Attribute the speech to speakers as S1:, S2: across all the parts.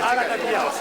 S1: Ahora te pillamos.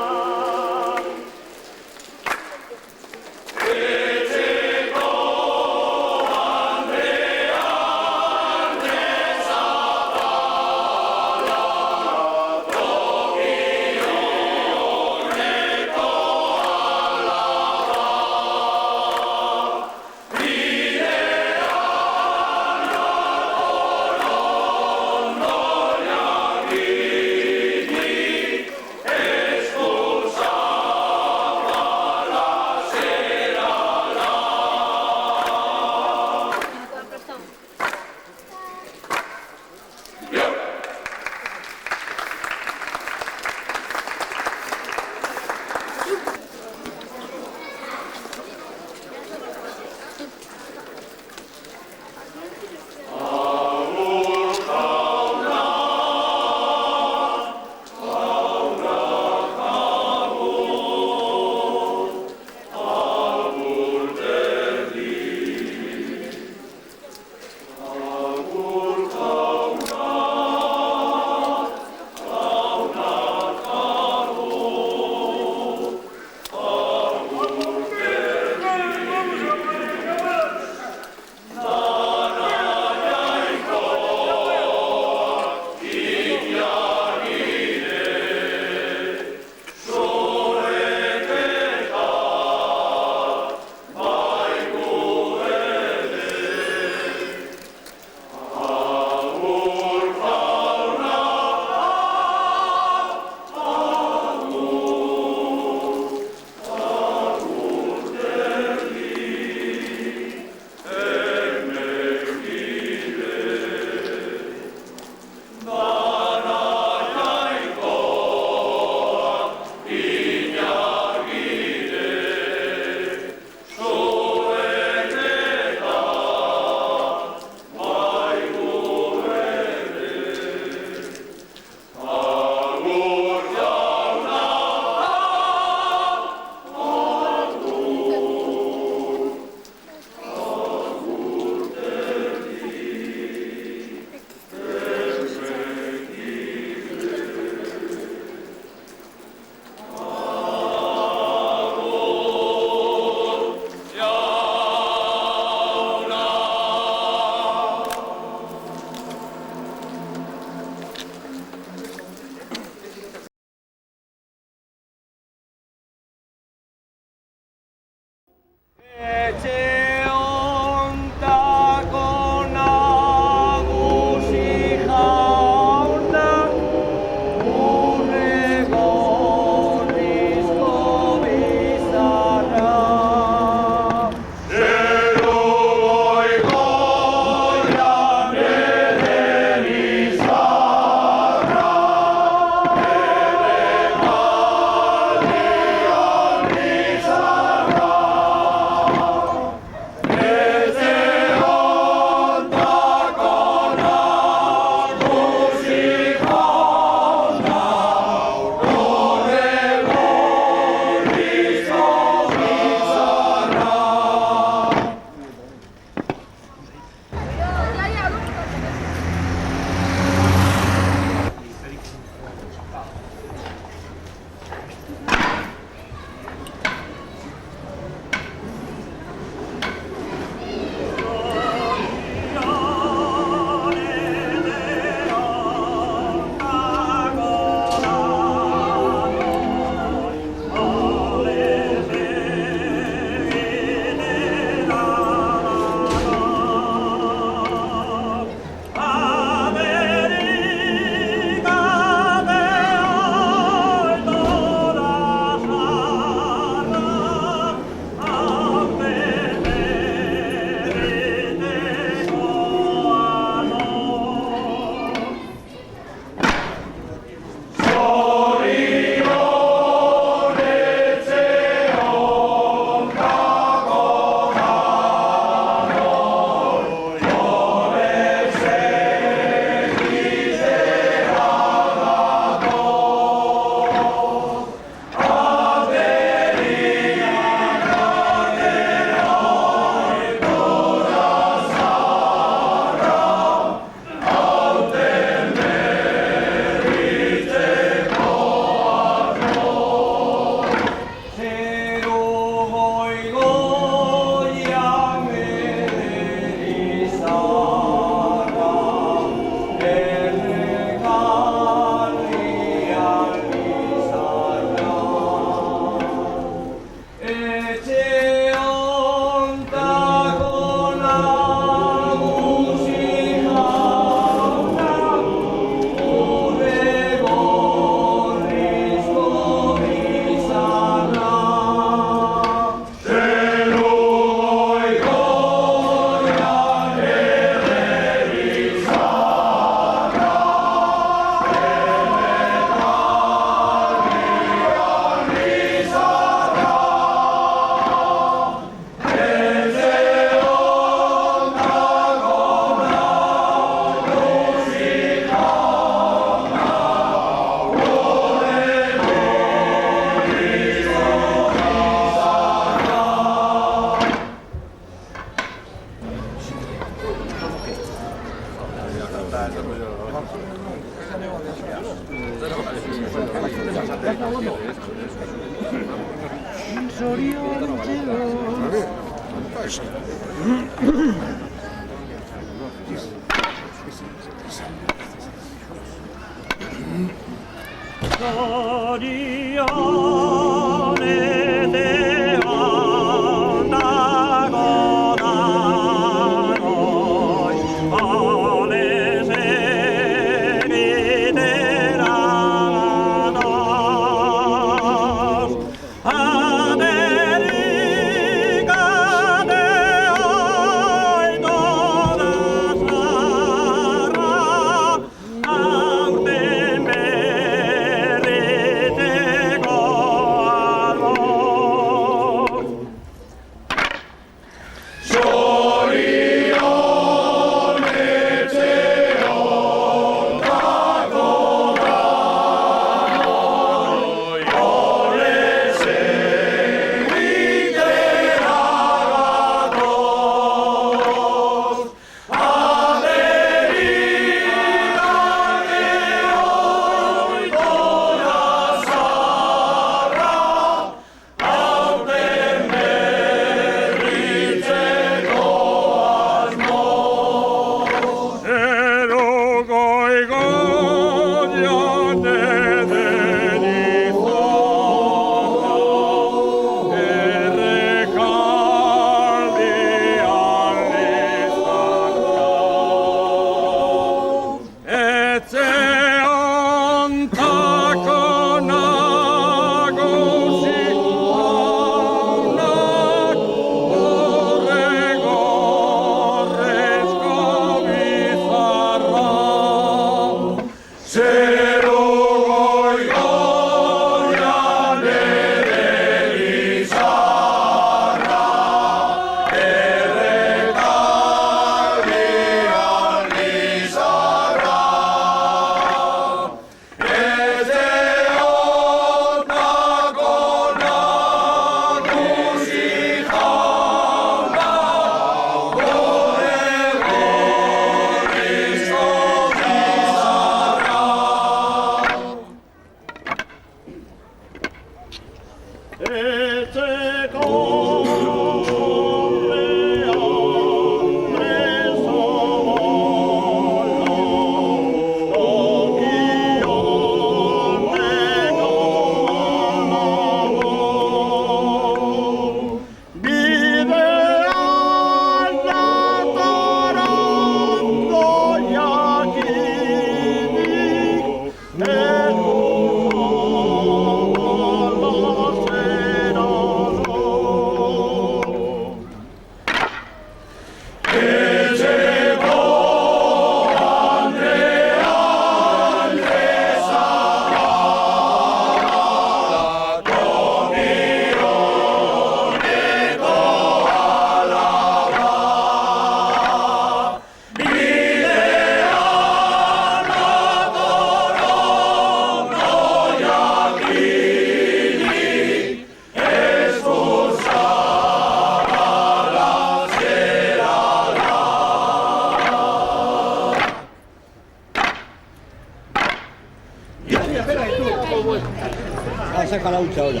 S1: Saca la hucha ahora.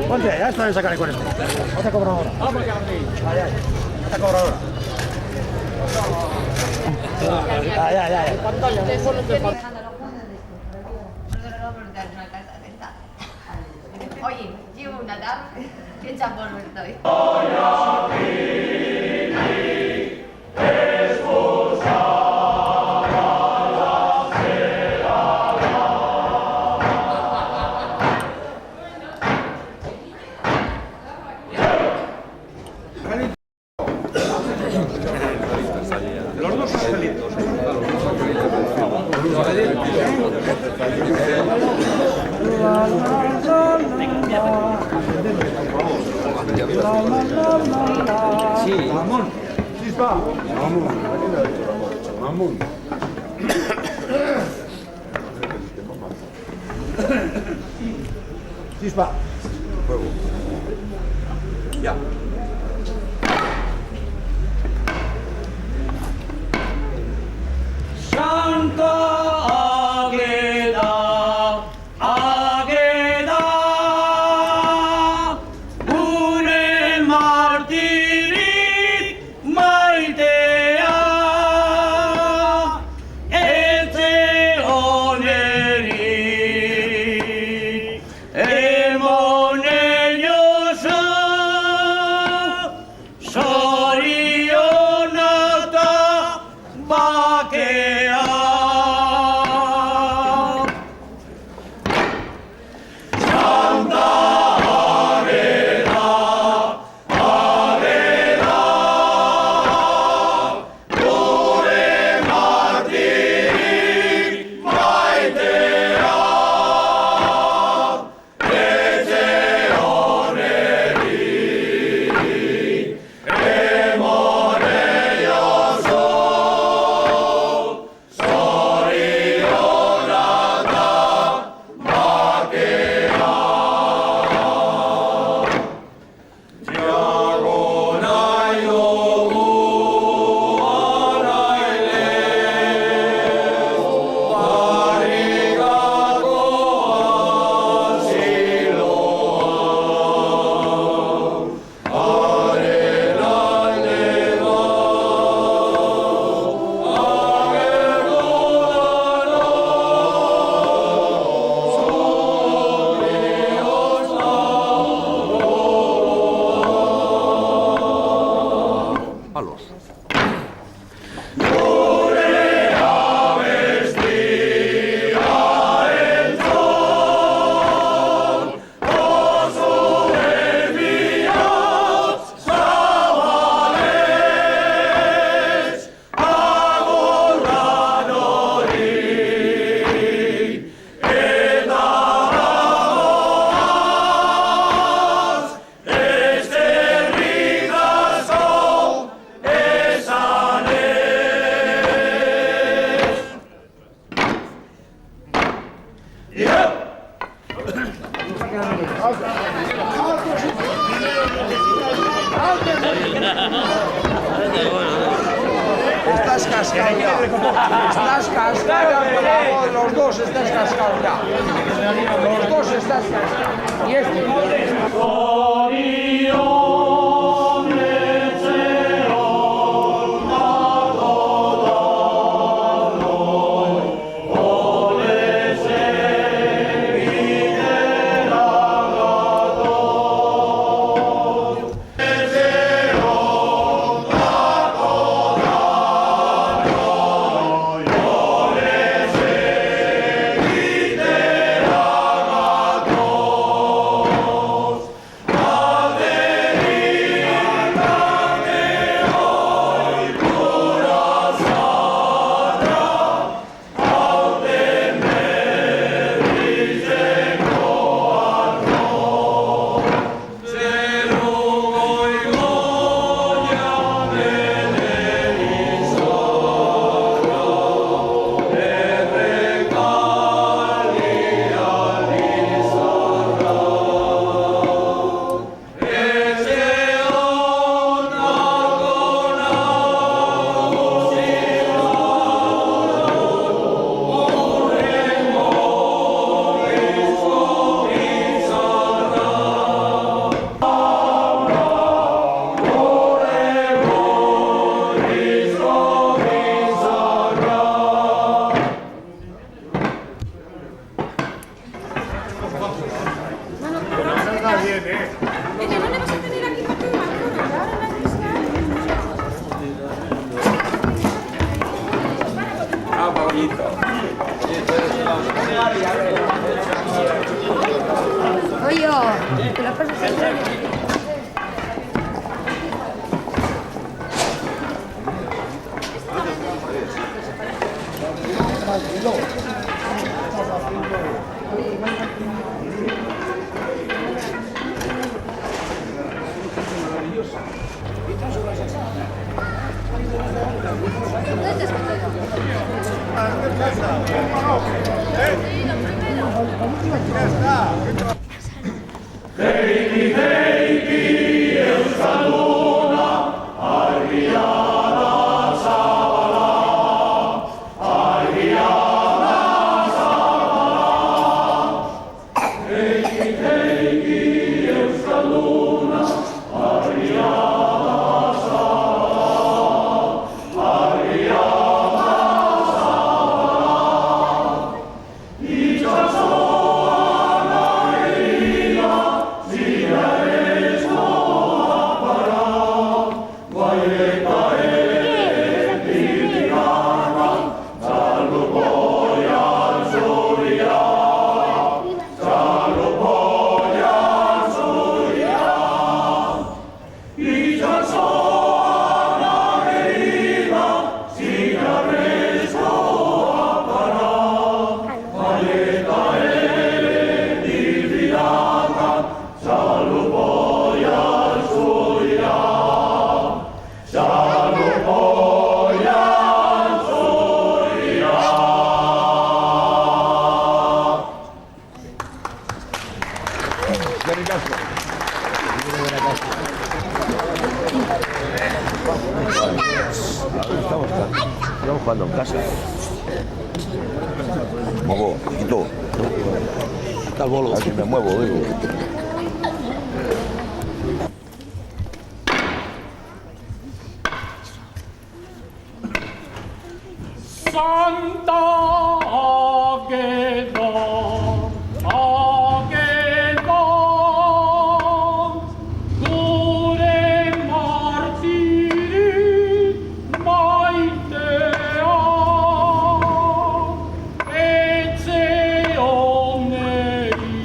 S1: Ponte, ya está de sacar el 40. Vas a cobrar ahora. Vamos ya, ay, ay. Vas a cobrar ahora. Ay, ay, ay.
S2: Oye, llevo una tarde que chapón me estoy.
S1: Los dos angelitos. Sí, Ramón. Chispa. Ramón. Chispa. Fuego. Ya.
S3: Santa Águeda, Águeda, une Estás cascado ya. Estás cascado ya. Bravo, los dos estás cascado ya. Los dos estás cascado. Y este.
S2: Oye, te la pasas siempre. ¿Dónde te has metido?
S4: Estamos jugando en casa. Muevo, quito. Está el bolo. Así me muevo, digo.
S5: Santa Águeda, Águeda, gure martiri maitea, etxe honeri,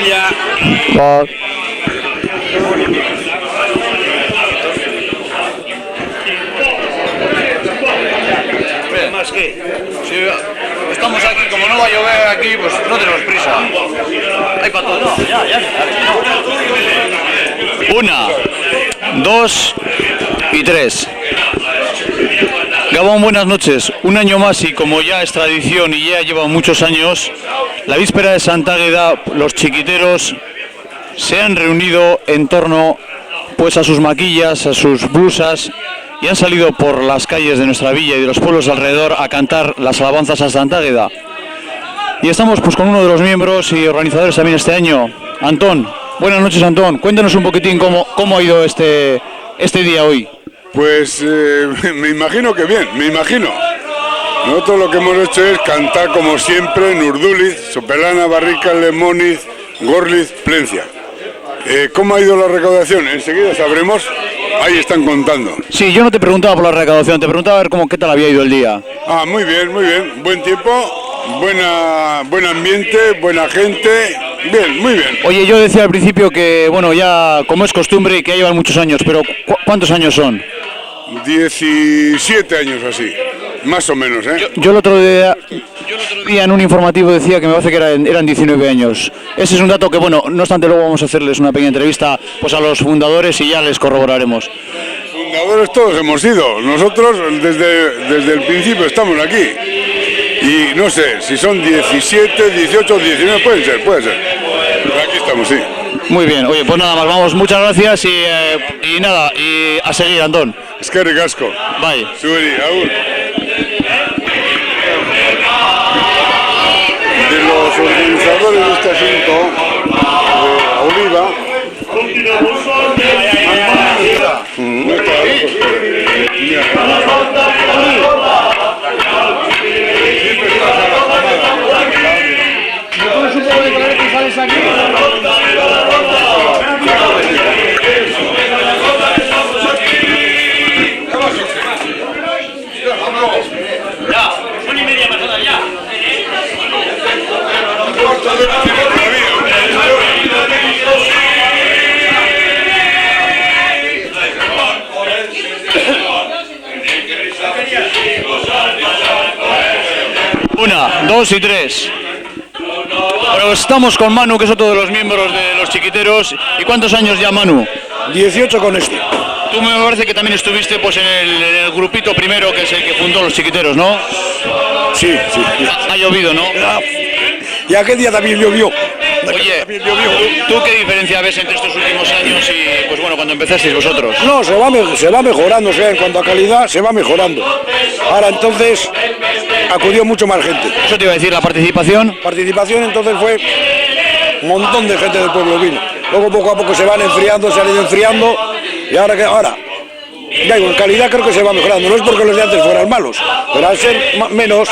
S4: Villa. Más que, si estamos aquí, como no va a llover aquí, pues no tenemos prisa. Hay para todo, no, ya, no. 1, 2 y 3. Gabón, buenas noches. Un año más y como ya es tradición y ya lleva muchos años, la víspera de Santa Águeda, los chiquiteros se han reunido en torno pues a sus maquillas, a sus blusas y han salido por las calles de nuestra villa y de los pueblos alrededor a cantar las alabanzas a Santa Águeda. Y estamos pues con uno de los miembros y organizadores también este año, Antón. Buenas noches, Antón. Cuéntanos un poquitín cómo ha ido este día hoy.
S6: Pues me imagino que bien, me imagino. Nosotros lo que hemos hecho es cantar como siempre en Urduliz, Sopelana, Barrica, Lemoniz, Gorliz, Plencia. ¿Cómo ha ido la recaudación? Enseguida sabremos. Ahí están contando.
S7: Sí, yo no te preguntaba por la recaudación, te preguntaba a ver qué tal había ido el día.
S6: Ah, muy bien, muy bien. Buen tiempo, buen ambiente, buena gente. Bien, muy bien.
S8: Oye, yo decía al principio que, bueno, ya como es costumbre que ya llevan muchos años, pero ¿cuántos años son?
S6: 17 años así, más o menos, ¿eh?
S8: Yo el otro día en un informativo decía que me parece que eran 19 años. Ese es un dato que, bueno, no obstante luego vamos a hacerles una pequeña entrevista pues a los fundadores y ya les corroboraremos.
S6: Fundadores todos hemos sido, nosotros desde el principio estamos aquí. Y no sé, si son 17, 18, 19, puede ser. Pero aquí estamos, sí.
S8: Muy bien, oye, pues nada más, vamos, muchas gracias y nada, y a seguir, Antón.
S6: Es que ricasco.
S8: Bye.
S6: Subiri, aún. De los organizadores de este asunto, Oliva. No está.
S3: ¿Me pones un poco de color que sales aquí?
S5: Ya, 1:30 pasada ya.
S8: Una, dos y tres. Pero estamos con Manu, que es otro de los miembros de los chiquiteros. ¿Y cuántos años ya, Manu?
S9: 18 con este.
S8: Tú me parece que también estuviste pues en el grupito primero, que es el que fundó los chiquiteros, ¿no?
S9: Sí.
S8: Ha llovido, ¿no?
S9: Y aquel día también llovió.
S8: Oye, ¿tú qué diferencia ves entre estos últimos años y, pues bueno, cuando empezasteis vosotros?
S9: No, se va mejorando, o sea, en cuanto a calidad, se va mejorando. Ahora entonces acudió mucho más gente.
S8: Eso te iba a decir, la participación.
S9: Participación entonces fue un montón de gente del pueblo vino. Luego poco a poco se van enfriando, se han ido enfriando y ahora ya digo, en calidad creo que se va mejorando. No es porque los de antes fueran malos, pero al ser menos,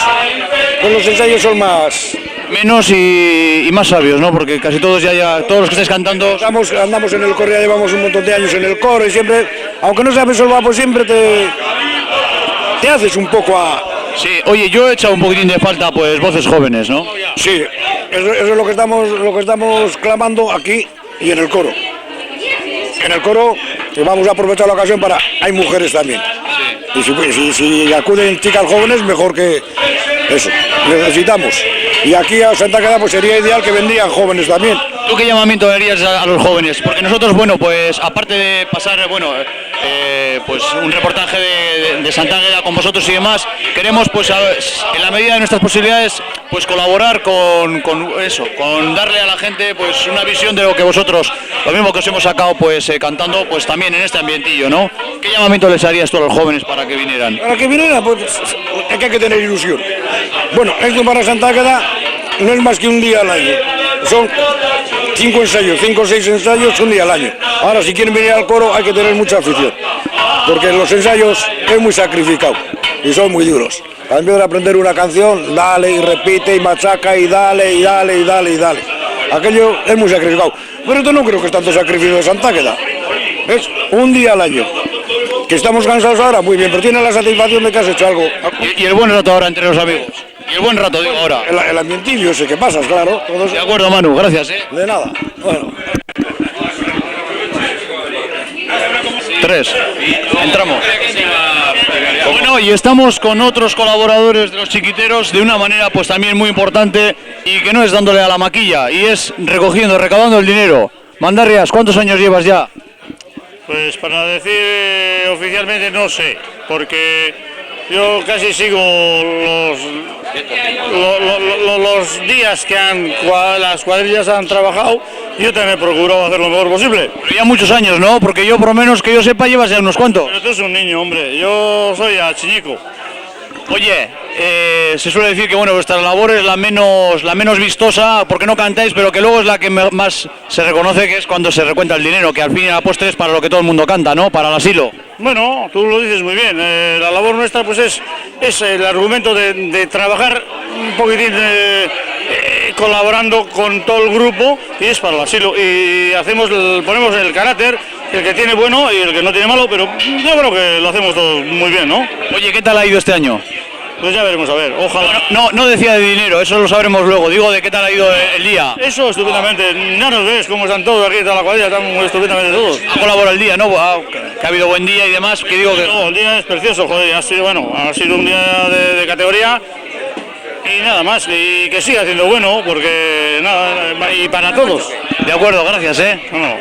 S9: pues los ensayos son más...
S8: Menos y más sabios, ¿no? Porque casi todos todos los que estáis cantando...
S9: Andamos en el coro, ya llevamos un montón de años en el coro y siempre, aunque no sabes solvar, pues siempre te haces un poco a...
S8: Sí, oye, yo he echado un poquitín de falta, pues, voces jóvenes, ¿no?
S9: Sí, eso es lo que estamos clamando aquí y en el coro. En el coro vamos a aprovechar la ocasión para... Hay mujeres también. Y si acuden chicas jóvenes, mejor que eso. Necesitamos. Y aquí a Santa Águeda pues sería ideal que vendrían jóvenes también.
S8: ¿Tú qué llamamiento darías a los jóvenes? Porque nosotros, bueno, pues aparte de pasar, bueno, pues un reportaje de Santa Águeda con vosotros y demás, queremos, pues en la medida de nuestras posibilidades, pues colaborar con eso, con darle a la gente, pues una visión de lo que vosotros, lo mismo que os hemos sacado, pues cantando, pues también en este ambientillo, ¿no? ¿Qué llamamiento les harías tú a los jóvenes para que vinieran?
S9: Para que vinieran, pues es que hay que tener ilusión. Bueno, esto para Santa Águeda no es más que un día al año. Son 5 o 6 ensayos un día al año. Ahora, si quieren venir al coro, hay que tener mucha afición, porque los ensayos es muy sacrificado y son muy duros. También de aprender una canción, dale y repite y machaca y dale y dale y dale y dale. Aquello es muy sacrificado. Pero esto no creo que es tanto sacrificio de Santa Águeda. Es un día al año. Que estamos cansados ahora, muy bien, pero tiene la satisfacción de que has hecho algo.
S8: ¿Y el buen rato ahora entre los amigos? Y el buen rato, digo, ahora.
S9: El ambientillo ese que pasas, claro.
S8: De acuerdo, Manu, gracias,
S9: De nada. Bueno.
S8: 3. Entramos. Bueno, y estamos con otros colaboradores de los chiquiteros de una manera pues también muy importante y que no es dándole a la maquilla, y es recogiendo, recaudando el dinero. Mandarrias, ¿cuántos años llevas ya?
S10: Pues para decir oficialmente no sé, porque yo casi sigo los días que las cuadrillas han trabajado. Yo también he procurado hacer lo mejor posible.
S8: Pero ya muchos años, ¿no? Porque yo, por lo menos que yo sepa, llevas ya unos cuantos.
S10: Pero tú eres un niño, hombre. Yo soy achiñico.
S8: Oye, se suele decir que bueno, vuestra labor es la menos vistosa, porque no cantáis, pero que luego es la que más se reconoce, que es cuando se recuenta el dinero, que al fin y al postre es para lo que todo el mundo canta, ¿no? Para el asilo.
S10: Bueno, tú lo dices muy bien. La labor nuestra pues es el argumento de trabajar un poquitín colaborando con todo el grupo, y es para el asilo. Y ponemos el carácter, el que tiene bueno y el que no tiene malo, pero yo creo que lo hacemos todo muy bien, ¿no?
S8: Oye, ¿qué tal ha ido este año?
S10: Pues ya veremos, a ver, ojalá.
S8: No decía de dinero, eso lo sabremos luego, digo de qué tal ha ido el día.
S10: Eso estupendamente, ya nos ves cómo están todos aquí, toda la cuadrilla, están estupendamente todos.
S8: Ha colaborado el día, ¿no? Que ha habido buen día y demás, que digo que...
S10: No, el día es precioso, joder, ha sido un día de categoría. Y nada más, y que siga siendo bueno, porque nada, y para todos.
S8: De acuerdo, gracias,
S10: No.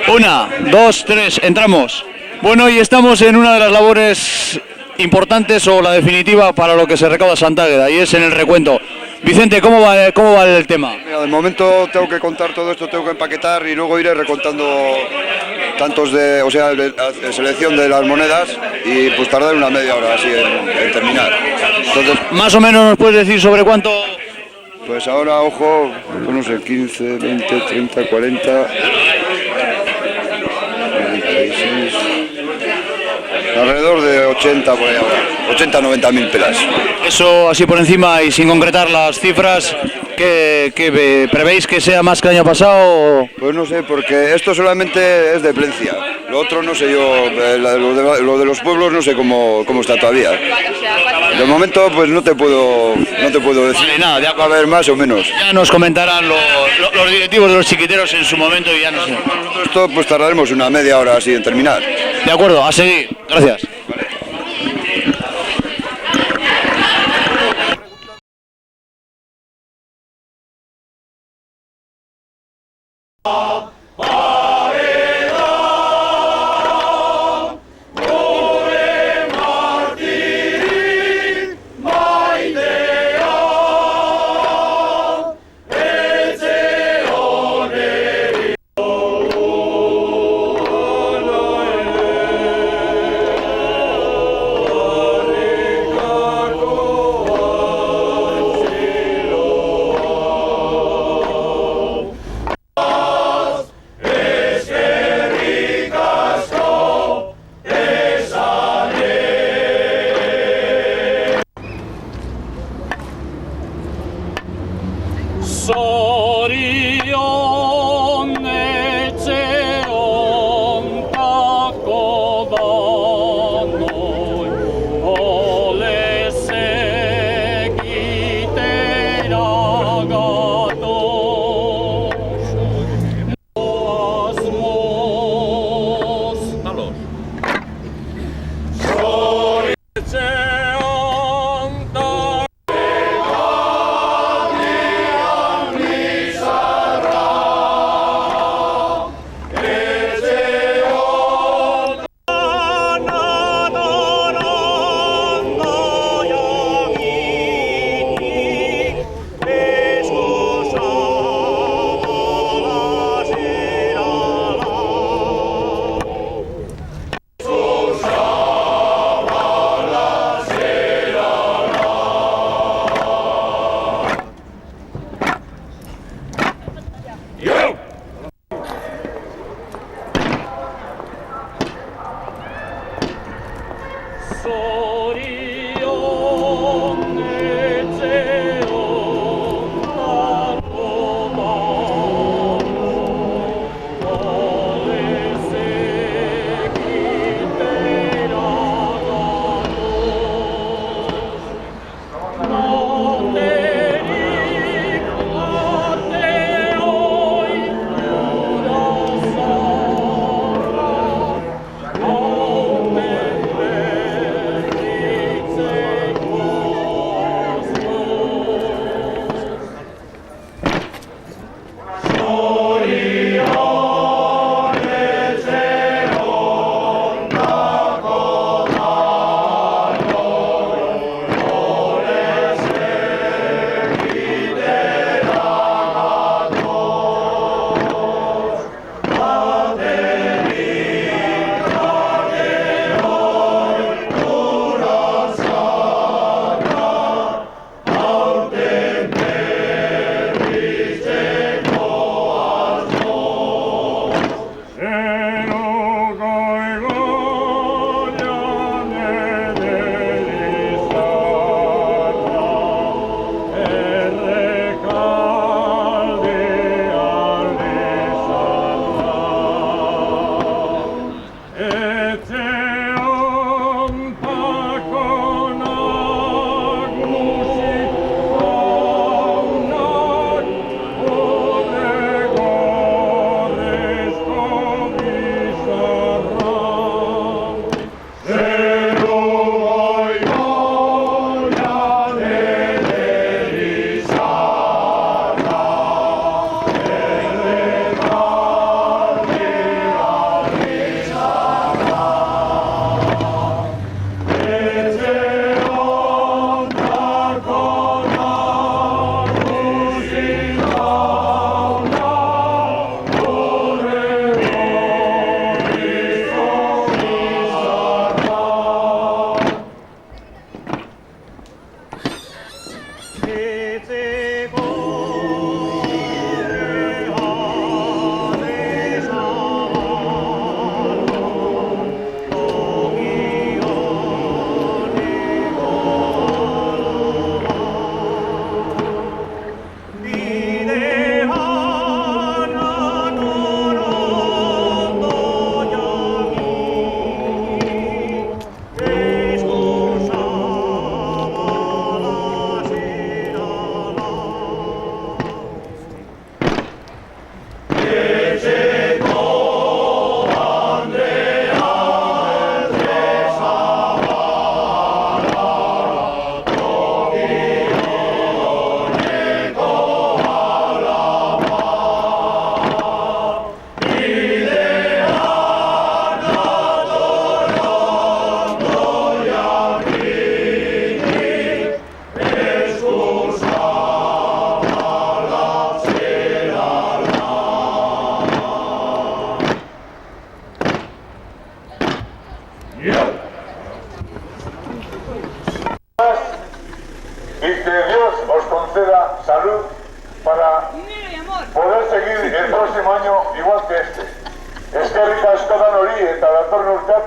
S8: 1, 2, 3, entramos. Bueno, y estamos en una de las labores importantes o la definitiva para lo que se recauda Santa Águeda, y es en el recuento. Vicente, ¿cómo va el tema?
S11: Mira, de momento tengo que contar todo esto, tengo que empaquetar y luego iré recontando tantos de selección de las monedas, y pues tardar una media hora así en terminar. Entonces,
S8: más o menos nos puedes decir sobre cuánto.
S11: Pues ahora, ojo, pues no sé, 15, 20, 30, 40, 46, alrededor de 80 por ahí ahora, 80, 90 mil pelas.
S8: Eso así por encima y sin concretar las cifras, ¿qué prevéis que sea más que el año pasado?
S11: Pues no sé, porque esto solamente es de Plencia, lo otro no sé yo, lo de los pueblos no sé cómo está todavía. De momento pues no te puedo decir,
S8: vale, nada,
S11: va a haber más o menos.
S8: Ya nos comentarán los directivos de los chiquiteros en su momento y ya no sé.
S11: Esto pues tardaremos una media hora así en terminar.
S8: De acuerdo, a seguir, gracias.
S11: Vale.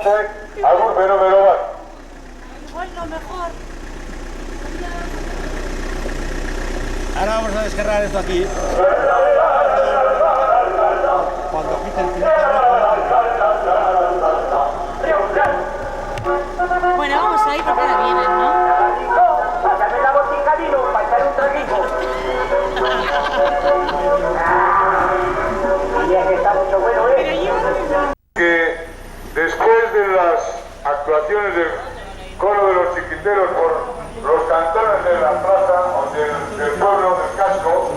S6: suerte, agur bero bat.
S2: Bueno, mejor.
S1: Ahora vamos a descargar esto aquí. Cuando quite el
S2: Bueno, vamos a ir porque ahora vienen, ¿no?
S6: Que después de las actuaciones del coro de los chiquiteros por los cantones de la plaza o del pueblo del casco,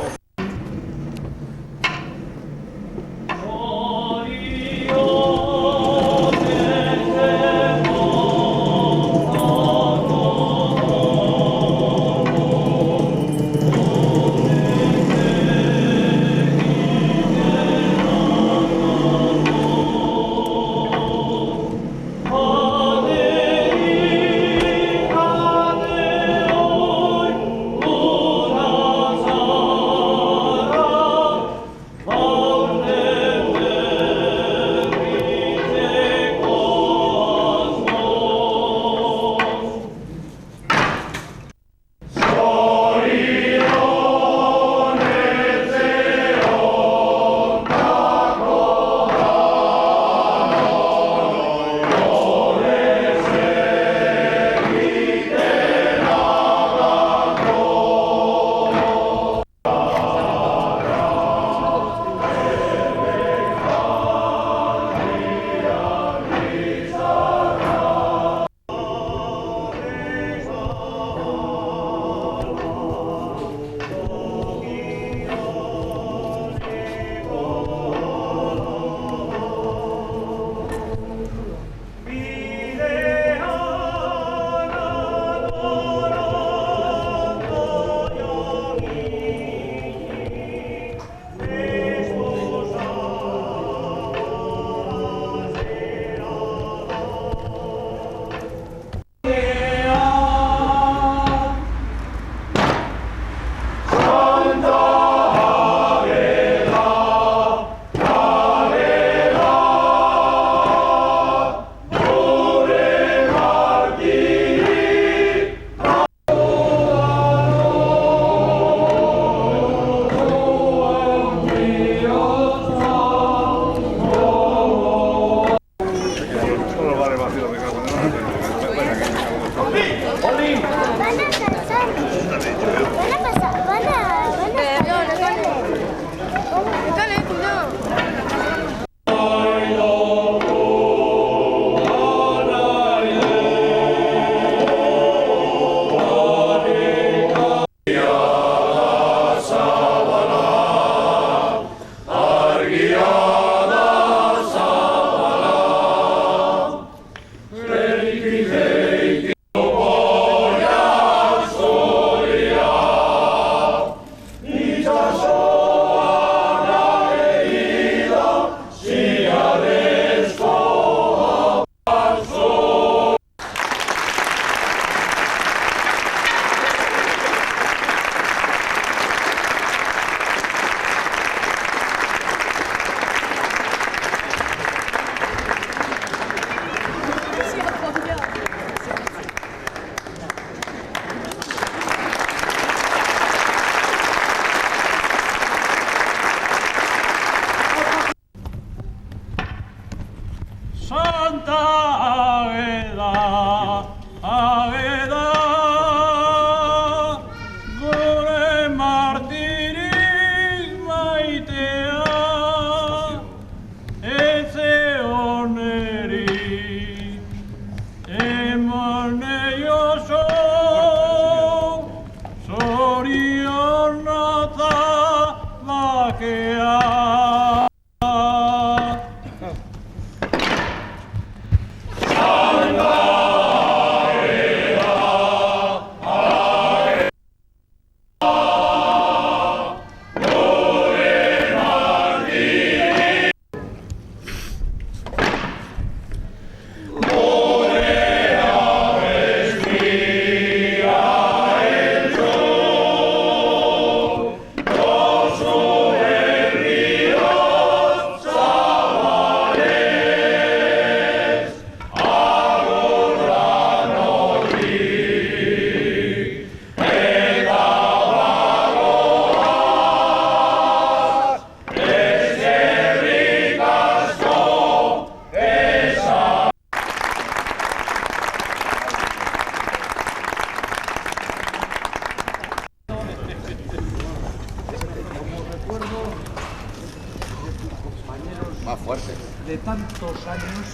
S3: tantos años,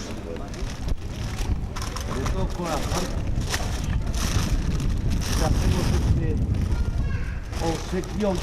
S3: de todo corazón, que hacemos obsequio.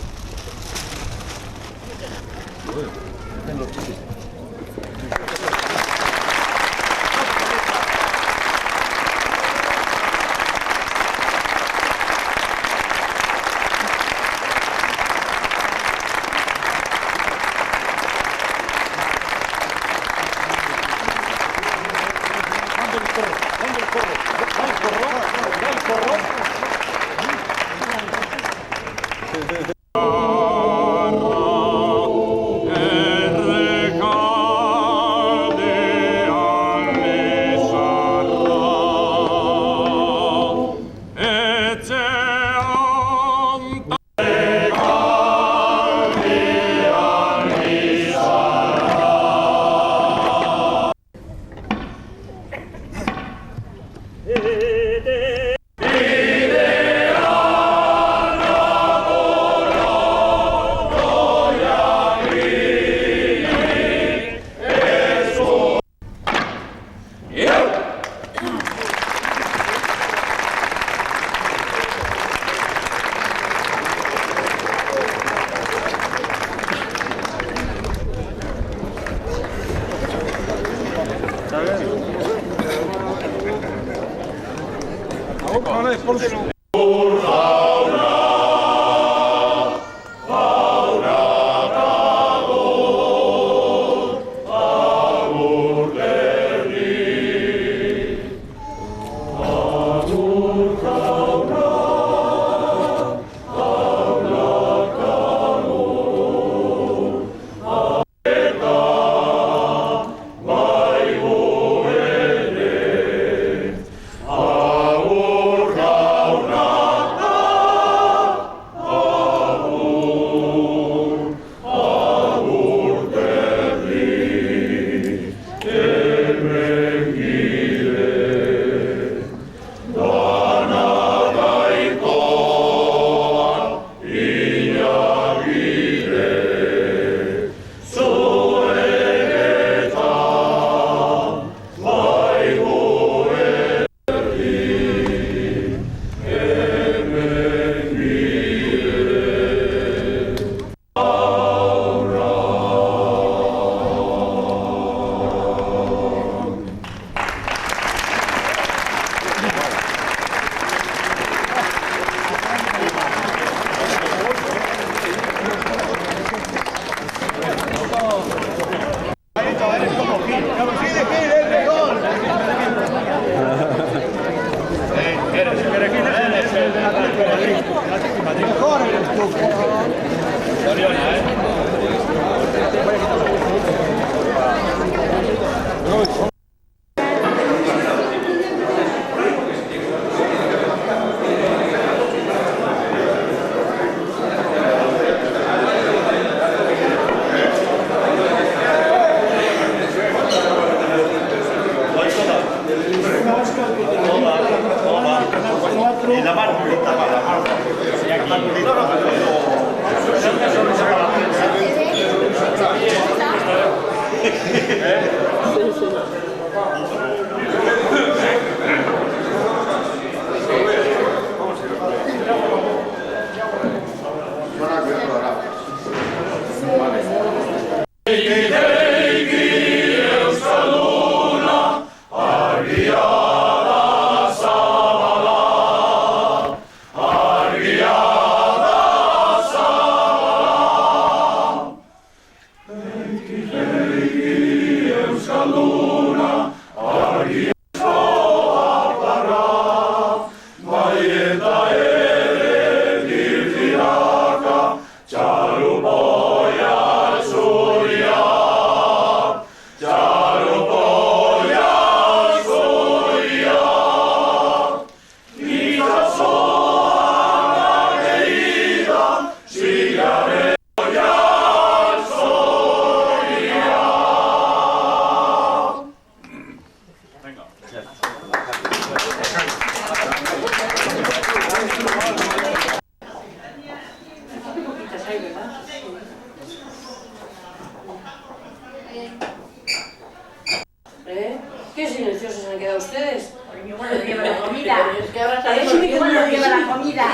S2: lleva la comida.
S12: Es que ahora sabes
S2: Igual no lleva la comida.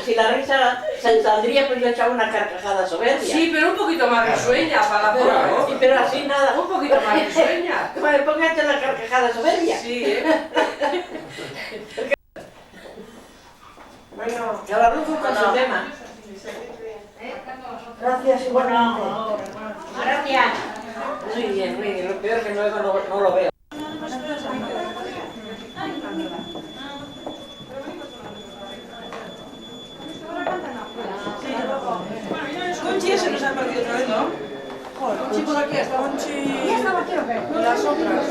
S12: Si la risa saldría, pues yo echaba una carcajada soberbia.
S13: Sí, pero un poquito más risueña para la foto.
S12: Sí, pero así nada.
S13: Un poquito más risueña.
S12: Vale, póngate la carcajada soberbia.
S13: Sí,
S12: Bueno, que la luz con su tema.
S2: Gracias, igualmente. Gracias.
S12: Muy bien, muy bien. Lo peor que luego no lo veo.
S13: Conchi ya se nos ha perdido otra vez, ¿no? Joder, Conchi por aquí, hasta Conchi...
S2: ¿Ya estaba aquí o qué?
S13: Y las otras.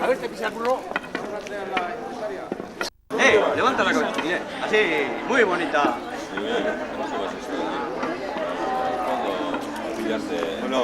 S3: A ver, te pisa el culo.
S14: Levanta la cabeza, así, muy bonita. Bueno.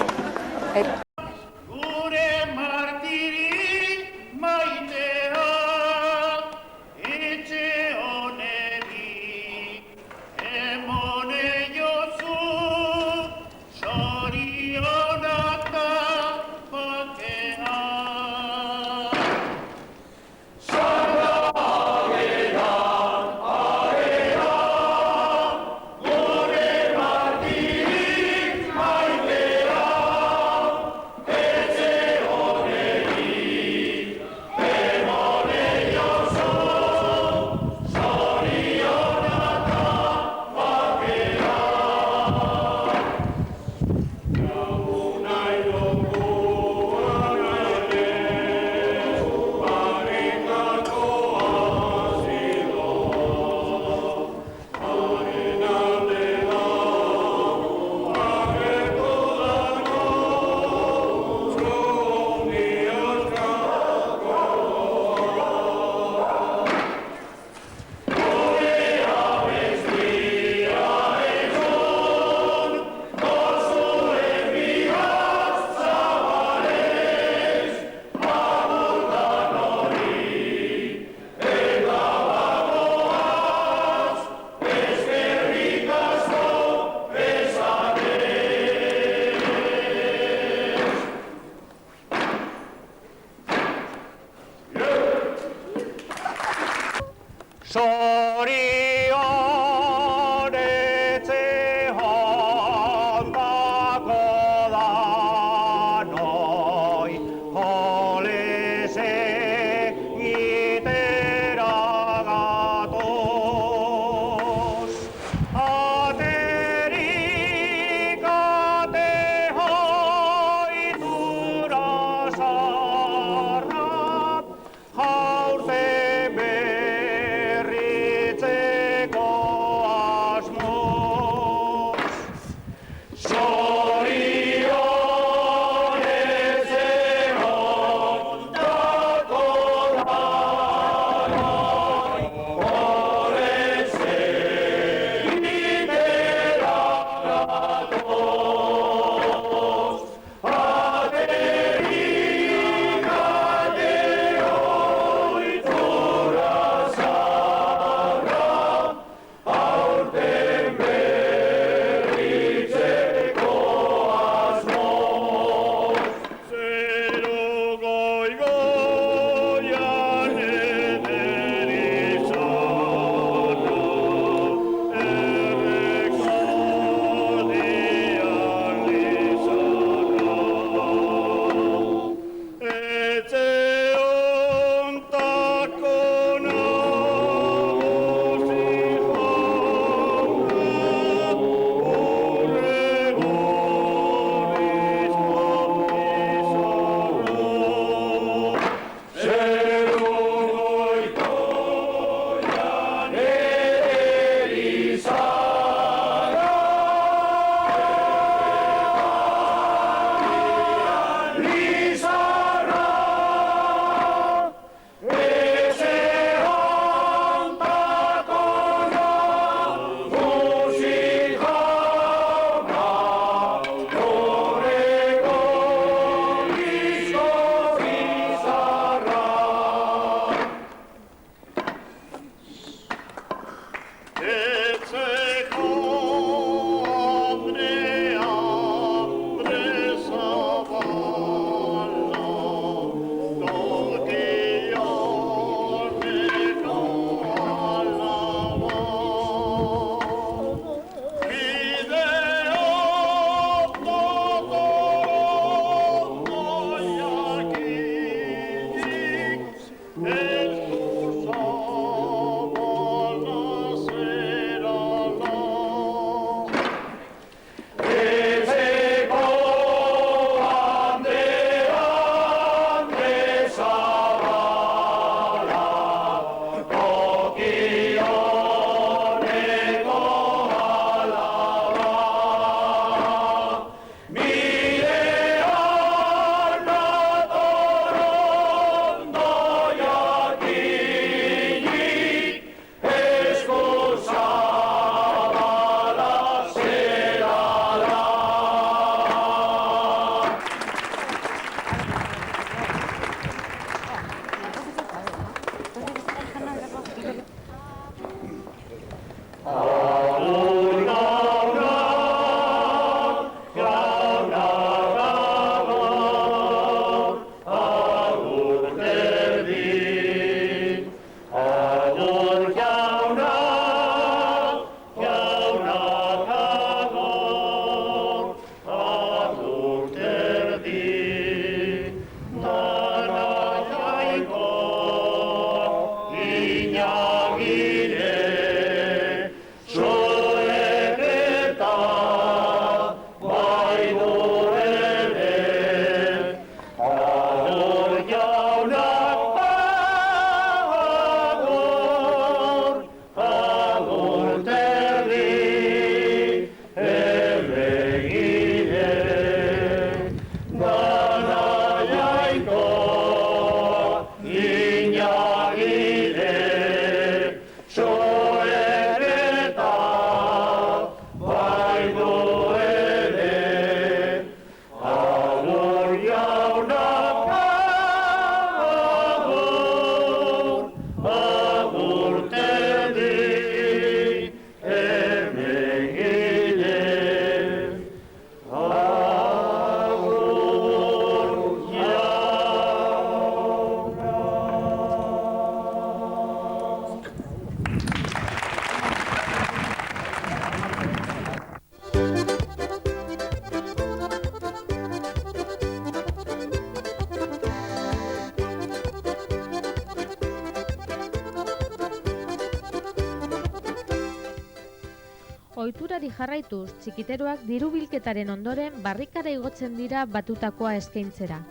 S15: ohiturari jarraituz, txikiteroak diru-bilketaren ondoren barrikara igotzen dira batutakoa eskaintzera.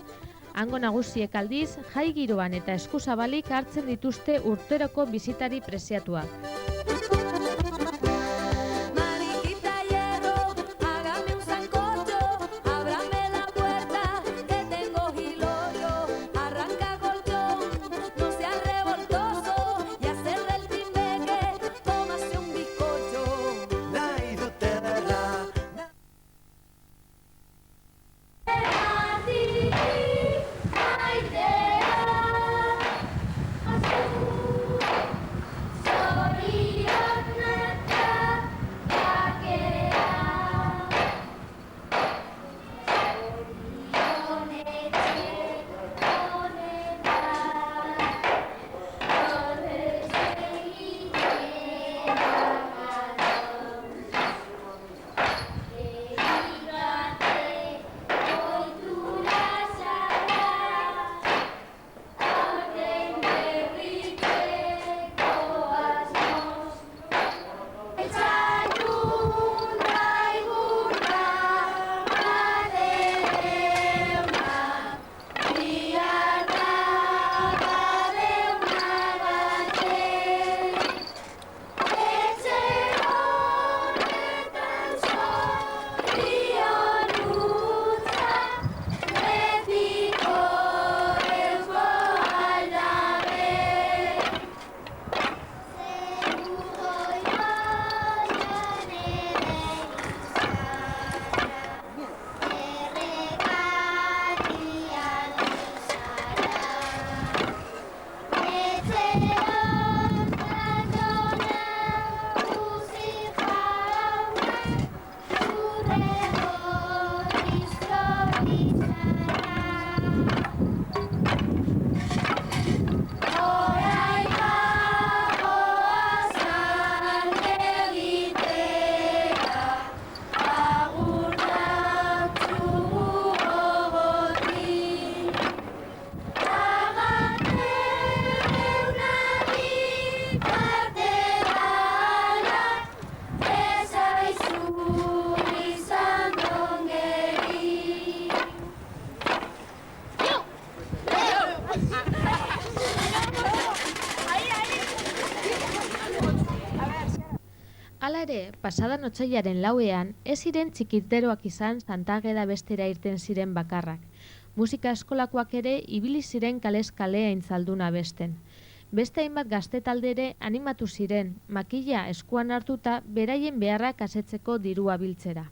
S15: Hango nagusiek aldiz, jai giroan eta eskuzabalik hartzen dituzte urteroko bisitari preziatuak. Hala ere, pasadan otsailaren 4ean, ez ziren txikiteroak izan Santa Ageda bestera irten ziren bakarrak. Musika eskolakoak ere ibili ziren kalez kale aintzalduna besten. Beste hainbat gazte talde ere animatu ziren, makila eskuan hartuta beraien beharrak asetzeko dirua biltzera.